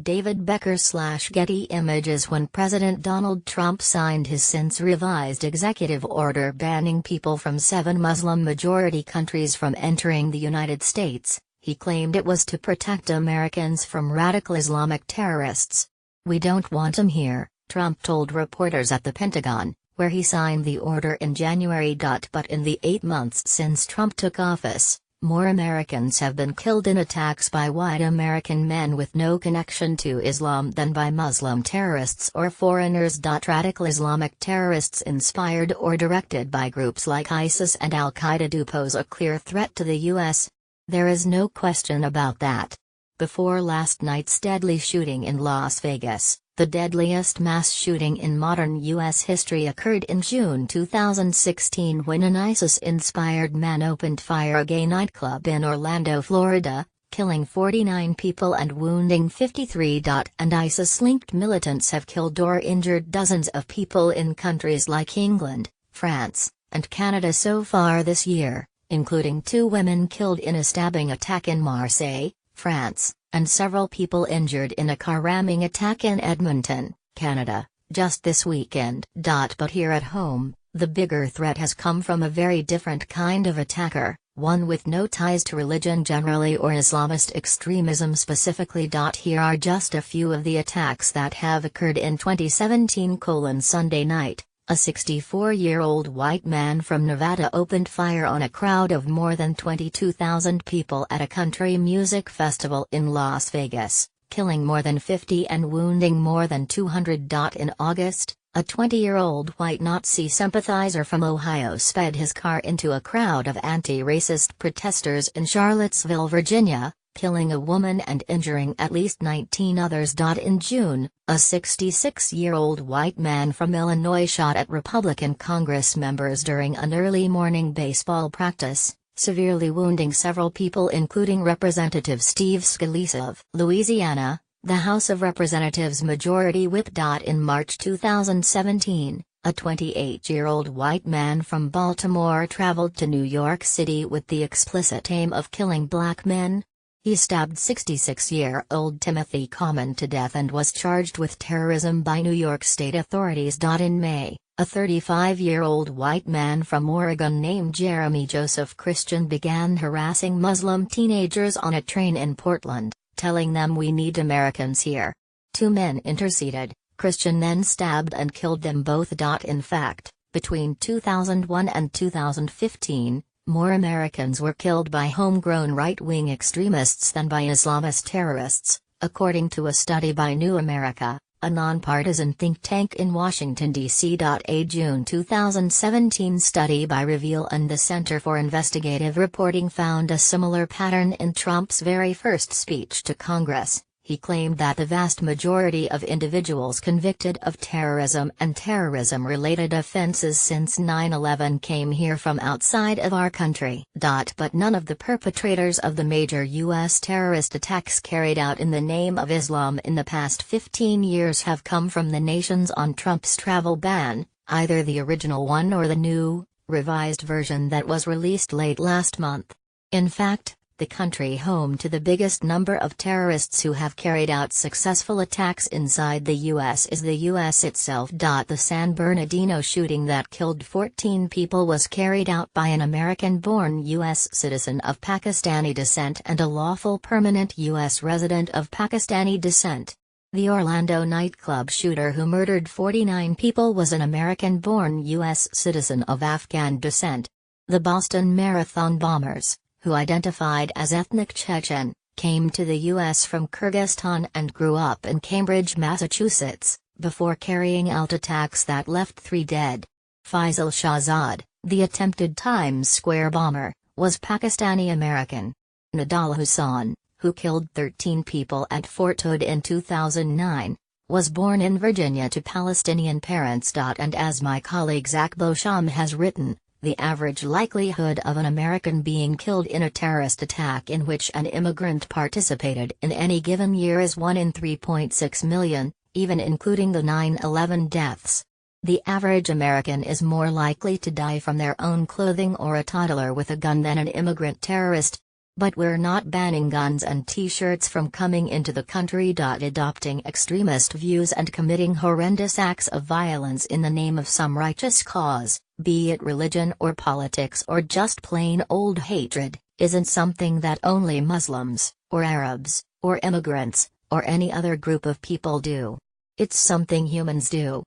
David Becker/Getty Images when President Donald Trump signed his since revised executive order banning people from 7 Muslim-majority countries from entering the United States, he claimed it was to protect Americans from radical Islamic terrorists. "We don't want them here," Trump told reporters at the Pentagon, where he signed the order in January. But in the 8 months since Trump took office, more Americans have been killed in attacks by white American men with no connection to Islam than by Muslim terrorists or foreigners. Radical Islamic terrorists inspired or directed by groups like ISIS and Al-Qaeda do pose a clear threat to the U.S. There is no question about that. Before last night's deadly shooting in Las Vegas, the deadliest mass shooting in modern U.S. history occurred in June 2016 when an ISIS-inspired man opened fire at a gay nightclub in Orlando, Florida, killing 49 people and wounding 53. And ISIS-linked militants have killed or injured dozens of people in countries like England, France, and Canada so far this year, including 2 women killed in a stabbing attack in Marseille, France, and several people injured in a car ramming attack in Edmonton, Canada, just this weekend. But here at home, the bigger threat has come from a very different kind of attacker, one with no ties to religion generally or Islamist extremism specifically. Here are just a few of the attacks that have occurred in 2017. Sunday night, a 64-year-old white man from Nevada opened fire on a crowd of more than 22,000 people at a country music festival in Las Vegas, killing more than 50 and wounding more than 200. In August, a 20-year-old white Nazi sympathizer from Ohio sped his car into a crowd of anti-racist protesters in Charlottesville, Virginia, killing a woman and injuring at least 19 others. In June, a 66-year-old white man from Illinois shot at Republican Congress members during an early morning baseball practice, severely wounding several people including Representative Steve Scalise of Louisiana, the House of Representatives Majority Whip. In March 2017, a 28-year-old white man from Baltimore traveled to New York City with the explicit aim of killing black men. He stabbed 66-year-old Timothy Common to death and was charged with terrorism by New York State authorities. In May, a 35-year-old white man from Oregon named Jeremy Joseph Christian began harassing Muslim teenagers on a train in Portland, telling them "We need Americans here." 2 men interceded. Christian then stabbed and killed them both. In fact, between 2001 and 2015, more Americans were killed by homegrown right-wing extremists than by Islamist terrorists, according to a study by New America, a nonpartisan think tank in Washington, D.C. A June 2017 study by Reveal and the Center for Investigative Reporting found a similar pattern in Trump's very first speech to Congress. He claimed that the vast majority of individuals convicted of terrorism and terrorism-related offenses since 9/11 came here from outside of our country. But none of the perpetrators of the major U.S. terrorist attacks carried out in the name of Islam in the past 15 years have come from the nations on Trump's travel ban, either the original one or the new, revised version that was released late last month. In fact, the country home to the biggest number of terrorists who have carried out successful attacks inside the U.S. is the U.S. itself. The San Bernardino shooting that killed 14 people was carried out by an American-born U.S. citizen of Pakistani descent and a lawful permanent U.S. resident of Pakistani descent. The Orlando nightclub shooter who murdered 49 people was an American-born U.S. citizen of Afghan descent. The Boston Marathon bombers, who identified as ethnic Chechen, came to the U.S. from Kyrgyzstan and grew up in Cambridge, Massachusetts, before carrying out attacks that left 3 dead. Faisal Shahzad, the attempted Times Square bomber, was Pakistani-American. Nadal Hussain, who killed 13 people at Fort Hood in 2009, was born in Virginia to Palestinian parents. And as my colleague Zach Beauchamp has written, the average likelihood of an American being killed in a terrorist attack in which an immigrant participated in any given year is 1 in 3.6 million, even including the 9/11 deaths. The average American is more likely to die from their own clothing or a toddler with a gun than an immigrant terrorist. But we're not banning guns and t-shirts from coming into the country. Adopting extremist views and committing horrendous acts of violence in the name of some righteous cause, be it religion or politics or just plain old hatred, isn't something that only Muslims, or Arabs, or immigrants, or any other group of people do. It's something humans do.